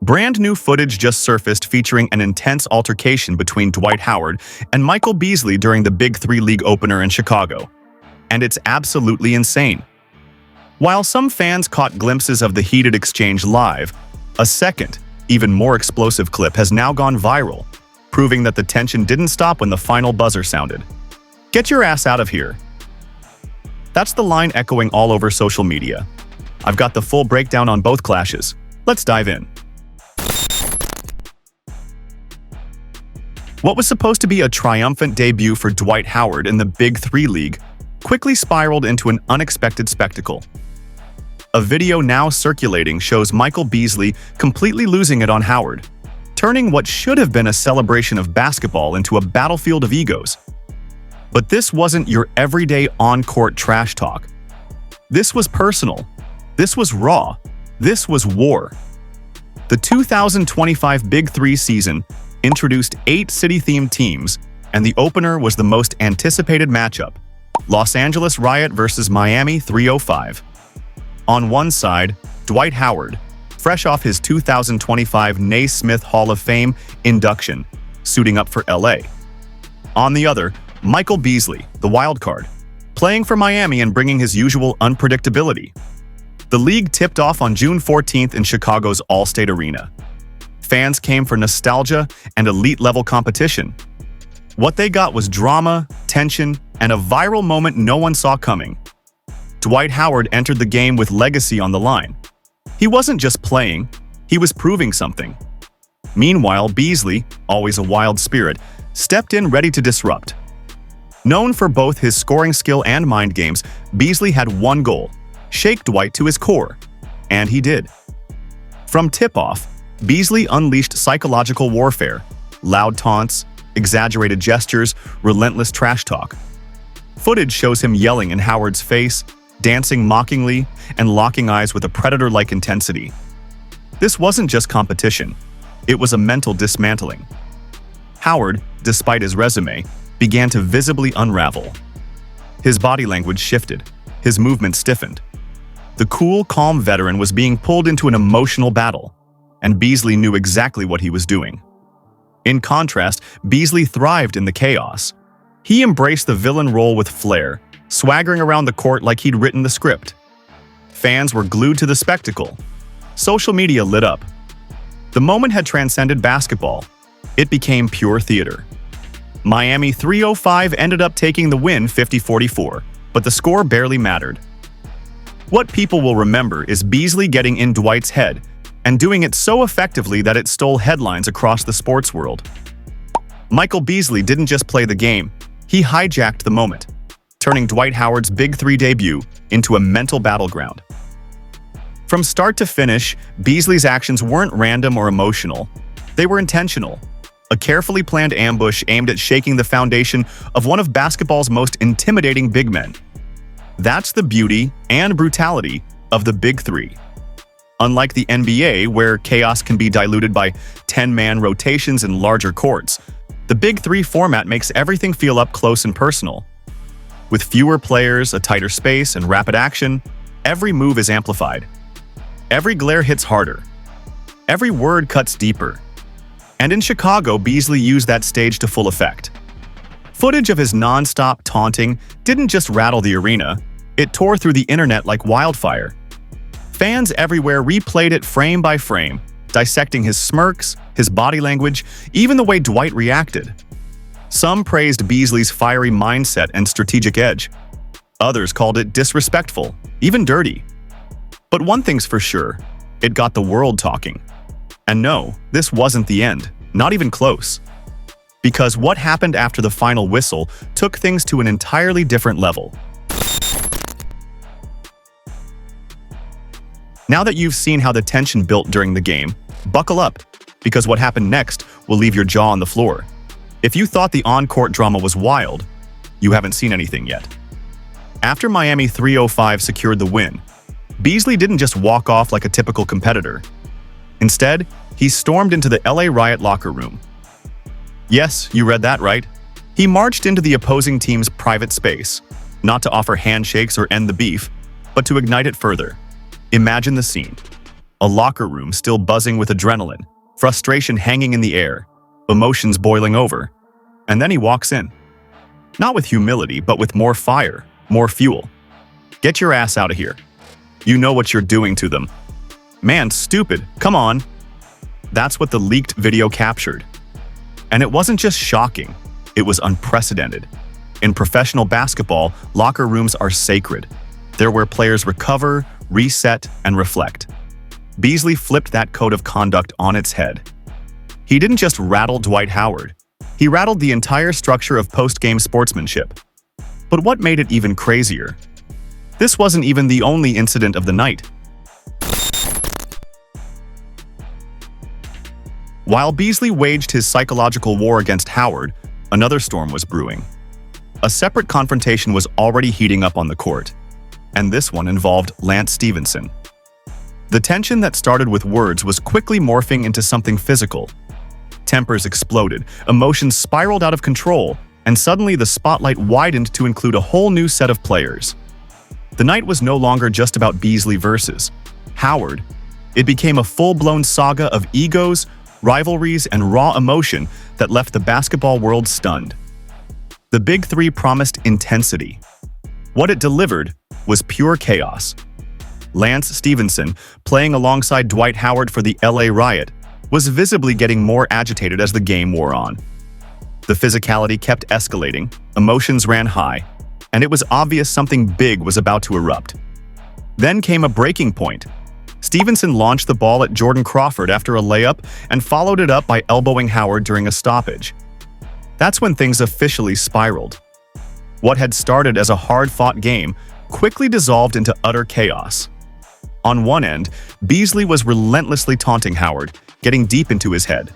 Brand new footage just surfaced featuring an intense altercation between Dwight Howard and Michael Beasley during the Big Three League opener in Chicago. And it's absolutely insane. While some fans caught glimpses of the heated exchange live, a second, even more explosive clip has now gone viral, proving that the tension didn't stop when the final buzzer sounded. "Get your ass out of here." That's the line echoing all over social media. I've got the full breakdown on both clashes. Let's dive in. What was supposed to be a triumphant debut for Dwight Howard in the Big Three League quickly spiraled into an unexpected spectacle. A video now circulating shows Michael Beasley completely losing it on Howard, turning what should have been a celebration of basketball into a battlefield of egos. But this wasn't your everyday on-court trash talk. This was personal. This was raw. This was war. The 2025 Big Three season introduced 8 city-themed teams, and the opener was the most anticipated matchup: Los Angeles Riot versus Miami 305. On one side, Dwight Howard, fresh off his 2025 Naismith Hall of Fame induction, suiting up for LA. On the other, Michael Beasley, the wild card, playing for Miami and bringing his usual unpredictability. The league tipped off on June 14th in Chicago's Allstate Arena. Fans came for nostalgia and elite-level competition. What they got was drama, tension, and a viral moment no one saw coming. Dwight Howard entered the game with legacy on the line. He wasn't just playing, he was proving something. Meanwhile, Beasley, always a wild spirit, stepped in ready to disrupt. Known for both his scoring skill and mind games, Beasley had one goal: shake Dwight to his core. And he did. From tip-off, Beasley unleashed psychological warfare, loud taunts, exaggerated gestures, relentless trash talk. Footage shows him yelling in Howard's face, dancing mockingly, and locking eyes with a predator-like intensity. This wasn't just competition, it was a mental dismantling. Howard, despite his resume, began to visibly unravel. His body language shifted, his movements stiffened. The cool, calm veteran was being pulled into an emotional battle, and Beasley knew exactly what he was doing. In contrast, Beasley thrived in the chaos. He embraced the villain role with flair, swaggering around the court like he'd written the script. Fans were glued to the spectacle. Social media lit up. The moment had transcended basketball. It became pure theater. Miami 305 ended up taking the win 50-44, but the score barely mattered. What people will remember is Beasley getting in Dwight's head and doing it so effectively that it stole headlines across the sports world. Michael Beasley didn't just play the game, he hijacked the moment, turning Dwight Howard's Big Three debut into a mental battleground. From start to finish, Beasley's actions weren't random or emotional. They were intentional. A carefully planned ambush aimed at shaking the foundation of one of basketball's most intimidating big men. That's the beauty and brutality of the Big Three. Unlike the NBA, where chaos can be diluted by 10-man rotations in larger courts, the Big Three format makes everything feel up close and personal. With fewer players, a tighter space, and rapid action, every move is amplified. Every glare hits harder. Every word cuts deeper. And in Chicago, Beasley used that stage to full effect. Footage of his non-stop taunting didn't just rattle the arena, it tore through the internet like wildfire. Fans everywhere replayed it frame by frame, dissecting his smirks, his body language, even the way Dwight reacted. Some praised Beasley's fiery mindset and strategic edge. Others called it disrespectful, even dirty. But one thing's for sure, it got the world talking. And no, this wasn't the end, not even close. Because what happened after the final whistle took things to an entirely different level. Now that you've seen how the tension built during the game, buckle up, because what happened next will leave your jaw on the floor. If you thought the on-court drama was wild, you haven't seen anything yet. After Miami 305 secured the win, Beasley didn't just walk off like a typical competitor. Instead, he stormed into the LA Riot locker room. Yes, you read that right. He marched into the opposing team's private space, not to offer handshakes or end the beef, but to ignite it further. Imagine the scene. a locker room still buzzing with adrenaline, frustration hanging in the air, emotions boiling over. And then he walks in. Not with humility, but with more fire, more fuel. Get your ass out of here. You know what you're doing to them. Man, stupid, come on. That's what the leaked video captured. And it wasn't just shocking, it was unprecedented. In professional basketball, locker rooms are sacred. They're where players recover, reset, and reflect. Beasley flipped that code of conduct on its head. He didn't just rattle Dwight Howard. He rattled the entire structure of post-game sportsmanship. But what made it even crazier? This wasn't even the only incident of the night. While Beasley waged his psychological war against Howard, another storm was brewing. A separate confrontation was already heating up on the court, and this one involved Lance Stephenson. The tension that started with words was quickly morphing into something physical. Tempers exploded, emotions spiraled out of control, and suddenly the spotlight widened to include a whole new set of players. The night was no longer just about Beasley versus Howard. It became a full-blown saga of egos, rivalries, and raw emotion that left the basketball world stunned. The Big Three promised intensity. What it delivered was pure chaos. Lance Stephenson, playing alongside Dwight Howard for the LA Riot, was visibly getting more agitated as the game wore on. The physicality kept escalating, emotions ran high, and it was obvious something big was about to erupt. Then came a breaking point. Stephenson launched the ball at Jordan Crawford after a layup and followed it up by elbowing Howard during a stoppage. That's when things officially spiraled. What had started as a hard-fought game quickly dissolved into utter chaos. On one end, Beasley was relentlessly taunting Howard, getting deep into his head.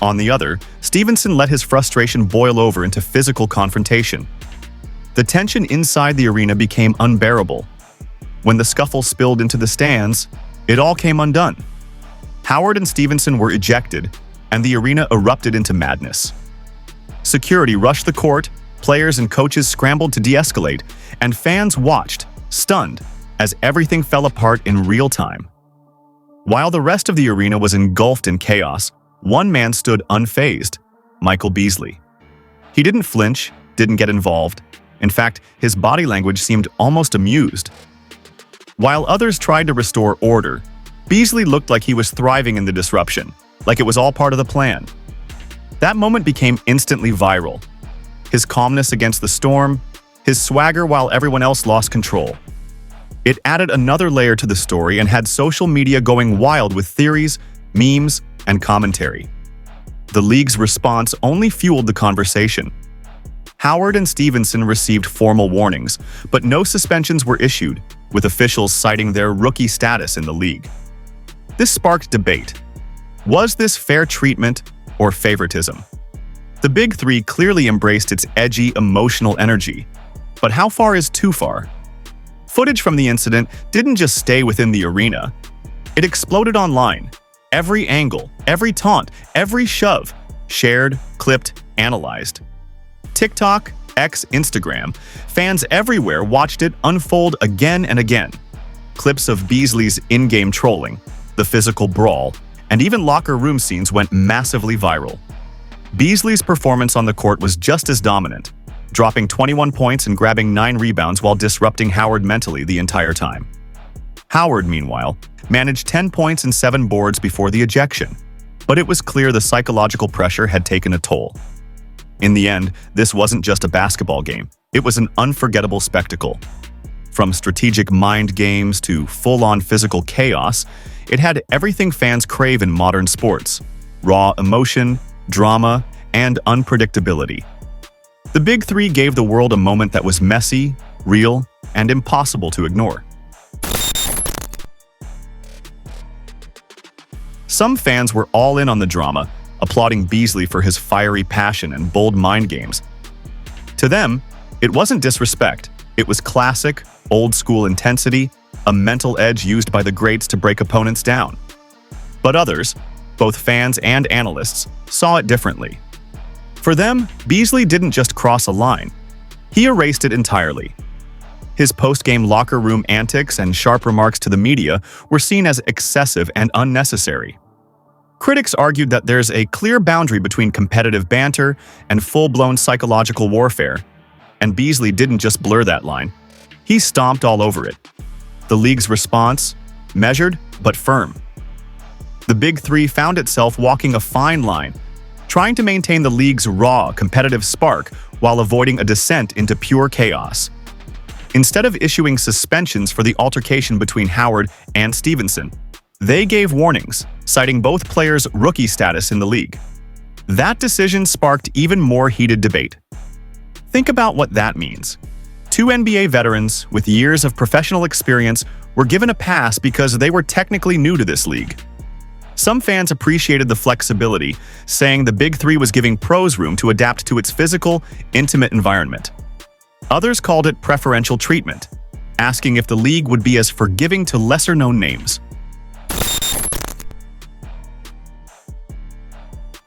On the other, Stephenson let his frustration boil over into physical confrontation. The tension inside the arena became unbearable. When the scuffle spilled into the stands, it all came undone. Howard and Stephenson were ejected, and the arena erupted into madness. Security rushed the court, players and coaches scrambled to de-escalate, and fans watched, stunned, as everything fell apart in real time. While the rest of the arena was engulfed in chaos, one man stood unfazed: Michael Beasley. He didn't flinch, didn't get involved. In fact, his body language seemed almost amused. While others tried to restore order, Beasley looked like he was thriving in the disruption, like it was all part of the plan. That moment became instantly viral. His calmness against the storm, his swagger while everyone else lost control. It added another layer to the story and had social media going wild with theories, memes, and commentary. The league's response only fueled the conversation. Howard and Stephenson received formal warnings, but no suspensions were issued, with officials citing their rookie status in the league. This sparked debate. Was this fair treatment or favoritism? The Big Three clearly embraced its edgy, emotional energy. But how far is too far? Footage from the incident didn't just stay within the arena. It exploded online. Every angle, every taunt, every shove, shared, clipped, analyzed. TikTok, X, Instagram, fans everywhere watched it unfold again and again. Clips of Beasley's in-game trolling, the physical brawl, and even locker room scenes went massively viral. Beasley's performance on the court was just as dominant, dropping 21 points and grabbing 9 rebounds while disrupting Howard mentally the entire time. Howard, meanwhile, managed 10 points and 7 boards before the ejection, but it was clear the psychological pressure had taken a toll. In the end, this wasn't just a basketball game, it was an unforgettable spectacle. From strategic mind games to full-on physical chaos, it had everything fans crave in modern sports: raw emotion, drama, and unpredictability. The Big Three gave the world a moment that was messy, real, and impossible to ignore. Some fans were all in on the drama, applauding Beasley for his fiery passion and bold mind games. To them, it wasn't disrespect, it was classic, old-school intensity, a mental edge used by the greats to break opponents down. But others, both fans and analysts, saw it differently. For them, Beasley didn't just cross a line, he erased it entirely. His post-game locker room antics and sharp remarks to the media were seen as excessive and unnecessary. Critics argued that there's a clear boundary between competitive banter and full-blown psychological warfare, and Beasley didn't just blur that line. He stomped all over it. The league's response? Measured, but firm. The Big Three found itself walking a fine line, trying to maintain the league's raw, competitive spark while avoiding a descent into pure chaos. Instead of issuing suspensions for the altercation between Howard and Stevenson, they gave warnings, citing both players' rookie status in the league. That decision sparked even more heated debate. Think about what that means. Two NBA veterans with years of professional experience were given a pass because they were technically new to this league. Some fans appreciated the flexibility, saying the Big Three was giving pros room to adapt to its physical, intimate environment. Others called it preferential treatment, asking if the league would be as forgiving to lesser-known names.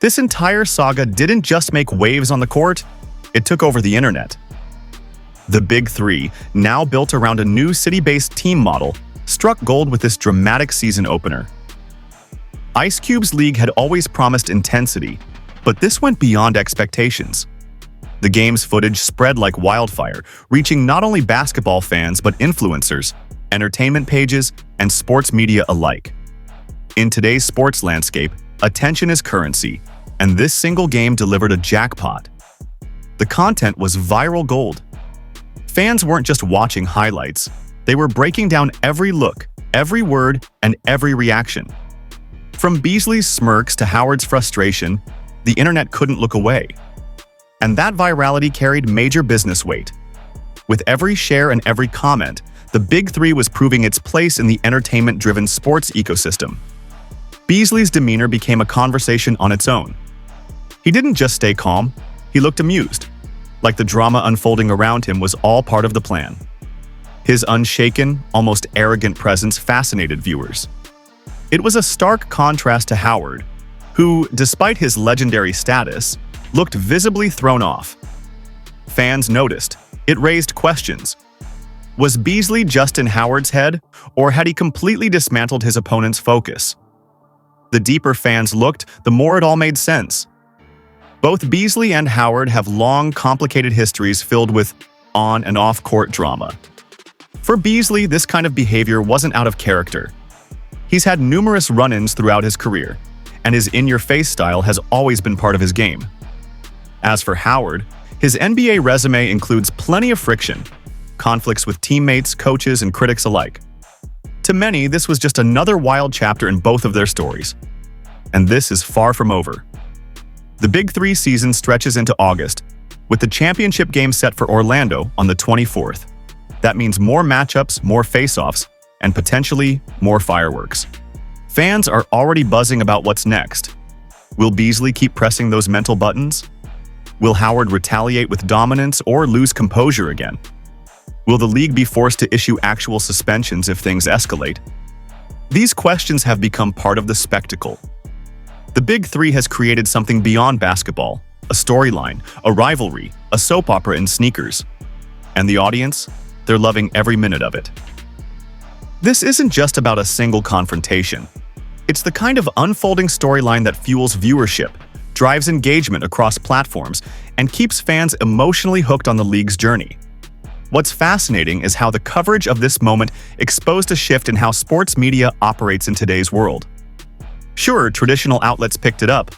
This entire saga didn't just make waves on the court, it took over the internet. The Big Three, now built around a new city-based team model, struck gold with this dramatic season opener. Ice Cube's league had always promised intensity, but this went beyond expectations. The game's footage spread like wildfire, reaching not only basketball fans but influencers, entertainment pages, and sports media alike. In today's sports landscape, attention is currency, and this single game delivered a jackpot. The content was viral gold. Fans weren't just watching highlights, they were breaking down every look, every word, and every reaction. From Beasley's smirks to Howard's frustration, the internet couldn't look away. And that virality carried major business weight. With every share and every comment, the Big Three was proving its place in the entertainment-driven sports ecosystem. Beasley's demeanor became a conversation on its own. He didn't just stay calm, he looked amused, like the drama unfolding around him was all part of the plan. His unshaken, almost arrogant presence fascinated viewers. It was a stark contrast to Howard, who, despite his legendary status, looked visibly thrown off. Fans noticed. It raised questions. Was Beasley just in Howard's head, or had he completely dismantled his opponent's focus? The deeper fans looked, the more it all made sense. Both Beasley and Howard have long, complicated histories filled with on- and off-court drama. For Beasley, this kind of behavior wasn't out of character. He's had numerous run-ins throughout his career, and his in-your-face style has always been part of his game. As for Howard, his NBA resume includes plenty of friction, conflicts with teammates, coaches, and critics alike. To many, this was just another wild chapter in both of their stories. And this is far from over. The Big Three season stretches into August, with the championship game set for Orlando on the 24th. That means more matchups, more face-offs, and potentially more fireworks. Fans are already buzzing about what's next. Will Beasley keep pressing those mental buttons? Will Howard retaliate with dominance or lose composure again? Will the league be forced to issue actual suspensions if things escalate? These questions have become part of the spectacle. The Big Three has created something beyond basketball, a storyline, a rivalry, a soap opera in sneakers. And the audience? They're loving every minute of it. This isn't just about a single confrontation. It's the kind of unfolding storyline that fuels viewership, drives engagement across platforms, and keeps fans emotionally hooked on the league's journey. What's fascinating is how the coverage of this moment exposed a shift in how sports media operates in today's world. Sure, traditional outlets picked it up,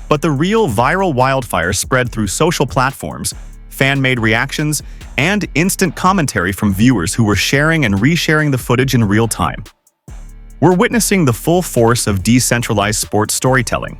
but the real viral wildfire spread through social platforms, fan-made reactions, and instant commentary from viewers who were sharing and resharing the footage in real time. We're witnessing the full force of decentralized sports storytelling.